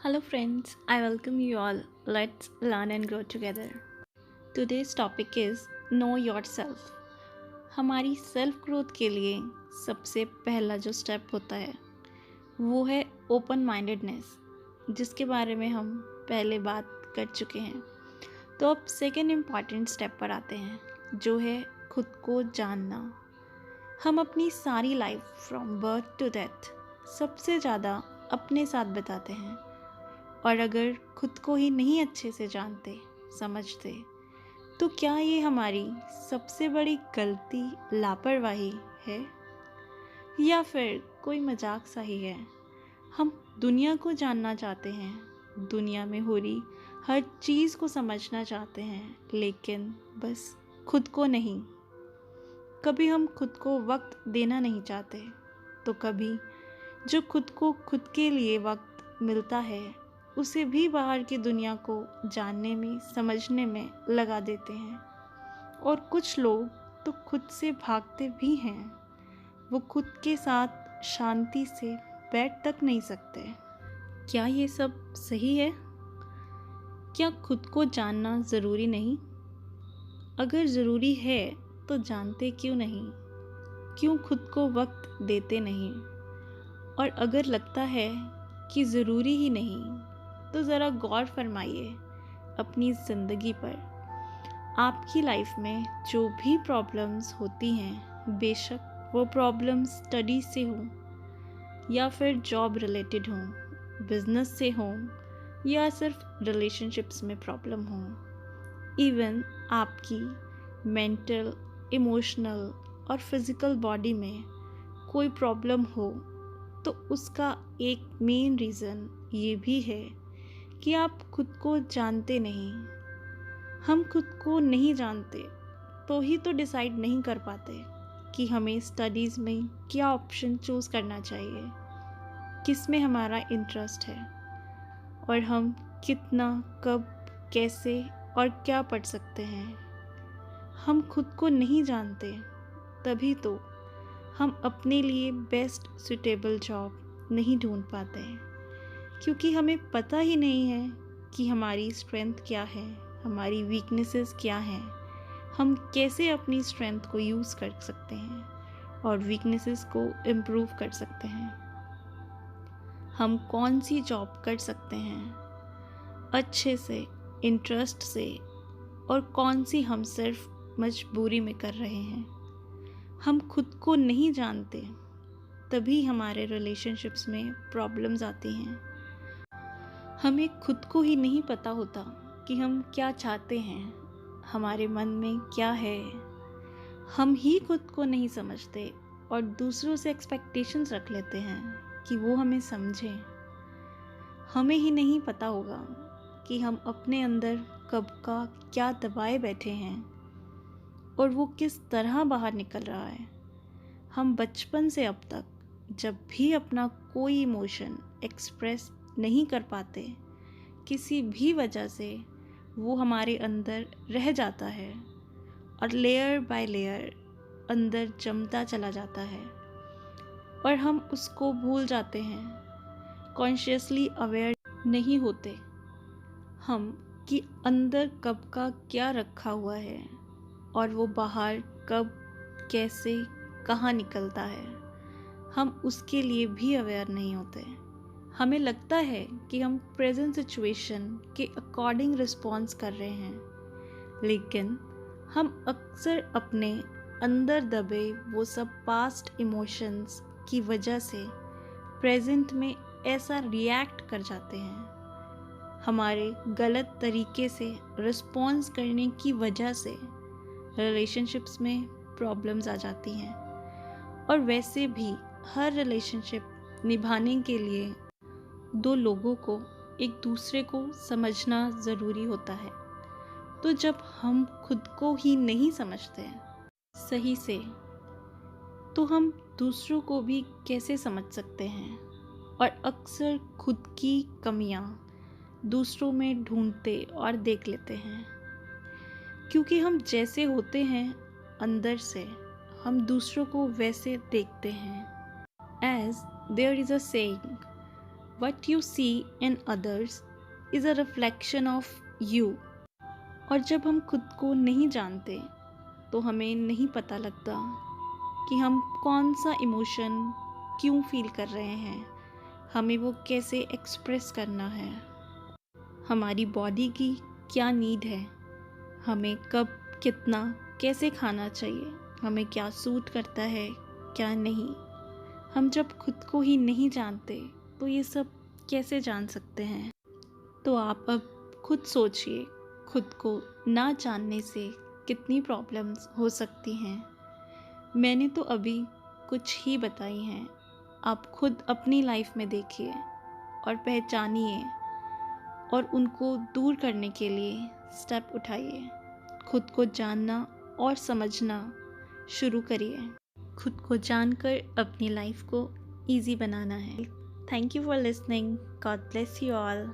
Hello, friends. I welcome you all. Let's learn and grow together. Today's topic is Know Yourself. हमारी self growth के लिए सबसे पहला जो स्टेप होता है वो है ओपन माइंडेडनेस, जिसके बारे में हम पहले बात कर चुके हैं। तो अब सेकेंड इम्पॉर्टेंट स्टेप पर आते हैं, जो है खुद को जानना। हम अपनी सारी life from birth to death सबसे ज़्यादा अपने साथ बिताते हैं, और अगर खुद को ही नहीं अच्छे से जानते समझते तो क्या ये हमारी सबसे बड़ी गलती लापरवाही है, या फिर कोई मजाक सा ही है। हम दुनिया को जानना चाहते हैं, दुनिया में हो रही हर चीज़ को समझना चाहते हैं, लेकिन बस खुद को नहीं। कभी हम खुद को वक्त देना नहीं चाहते, तो कभी जो खुद को खुद के लिए वक्त मिलता है उसे भी बाहर की दुनिया को जानने में समझने में लगा देते हैं। और कुछ लोग तो खुद से भागते भी हैं। वो खुद के साथ शांति से बैठ तक नहीं सकते। क्या ये सब सही है? क्या खुद को जानना ज़रूरी नहीं? अगर ज़रूरी है तो जानते क्यों नहीं? क्यों खुद को वक्त देते नहीं? और अगर लगता है कि ज़रूरी ही नहीं तो ज़रा गौर फरमाइए अपनी ज़िंदगी पर। आपकी लाइफ में जो भी प्रॉब्लम्स होती हैं, बेशक वो प्रॉब्लम्स स्टडी से हों या फिर जॉब रिलेटेड हों, बिजनेस से हों, या सिर्फ रिलेशनशिप्स में प्रॉब्लम हो, इवन आपकी मेंटल, इमोशनल और फिज़िकल बॉडी में कोई प्रॉब्लम हो, तो उसका एक मेन रीज़न ये भी है कि आप खुद को जानते नहीं। हम खुद को नहीं जानते तो ही तो डिसाइड नहीं कर पाते कि हमें स्टडीज़ में क्या ऑप्शन चूज़ करना चाहिए, किस में हमारा इंटरेस्ट है, और हम कितना, कब, कैसे और क्या पढ़ सकते हैं। हम खुद को नहीं जानते, तभी तो हम अपने लिए बेस्ट सुटेबल जॉब नहीं ढूंढ पाते हैं, क्योंकि हमें पता ही नहीं है कि हमारी स्ट्रेंथ क्या है, हमारी वीकनेसेस क्या हैं, हम कैसे अपनी स्ट्रेंथ को यूज़ कर सकते हैं और वीकनेसेस को इम्प्रूव कर सकते हैं। हम कौन सी जॉब कर सकते हैं अच्छे से, इंटरेस्ट से, और कौन सी हम सिर्फ मजबूरी में कर रहे हैं। हम खुद को नहीं जानते, तभी हमारे रिलेशनशिप्स में प्रॉब्लम्स आती हैं। हमें खुद को ही नहीं पता होता कि हम क्या चाहते हैं, हमारे मन में क्या है। हम ही खुद को नहीं समझते और दूसरों से एक्सपेक्टेशंस रख लेते हैं कि वो हमें समझें। हमें ही नहीं पता होगा कि हम अपने अंदर कब का क्या दबाए बैठे हैं और वो किस तरह बाहर निकल रहा है। हम बचपन से अब तक जब भी अपना कोई इमोशन एक्सप्रेस नहीं कर पाते, किसी भी वजह से वो हमारे अंदर रह जाता है और लेयर बाय लेयर अंदर जमता चला जाता है, और हम उसको भूल जाते हैं, कॉन्शियसली अवेयर नहीं होते हम कि अंदर कब का क्या रखा हुआ है और वो बाहर कब, कैसे, कहाँ निकलता है। हम उसके लिए भी अवेयर नहीं होते। हमें लगता है कि हम प्रेजेंट सिचुएशन के अकॉर्डिंग रिस्पॉन्स कर रहे हैं, लेकिन हम अक्सर अपने अंदर दबे वो सब पास्ट इमोशंस की वजह से प्रेजेंट में ऐसा रिएक्ट कर जाते हैं। हमारे गलत तरीके से रिस्पॉन्स करने की वजह से रिलेशनशिप्स में प्रॉब्लम्स आ जाती हैं। और वैसे भी हर रिलेशनशिप निभाने के लिए दो लोगों को एक दूसरे को समझना ज़रूरी होता है। तो जब हम खुद को ही नहीं समझते हैं सही से, तो हम दूसरों को भी कैसे समझ सकते हैं। और अक्सर खुद की कमियां दूसरों में ढूंढते और देख लेते हैं, क्योंकि हम जैसे होते हैं अंदर से, हम दूसरों को वैसे देखते हैं। As there is a saying, what you see in others is a reflection of you. और जब हम खुद को नहीं जानते तो हमें नहीं पता लगता कि हम कौन सा इमोशन क्यों फील कर रहे हैं, हमें वो कैसे एक्सप्रेस करना है, हमारी बॉडी की क्या नीड है, हमें कब कितना कैसे खाना चाहिए, हमें क्या सूट करता है क्या नहीं। हम जब खुद को ही नहीं जानते तो ये सब कैसे जान सकते हैं। तो आप अब खुद सोचिए, खुद को ना जानने से कितनी प्रॉब्लम्स हो सकती हैं। मैंने तो अभी कुछ ही बताई हैं, आप खुद अपनी लाइफ में देखिए और पहचानिए और उनको दूर करने के लिए स्टेप उठाइए। खुद को जानना और समझना शुरू करिए। खुद को जानकर अपनी लाइफ को ईजी बनाना है। Thank you for listening. God bless you all.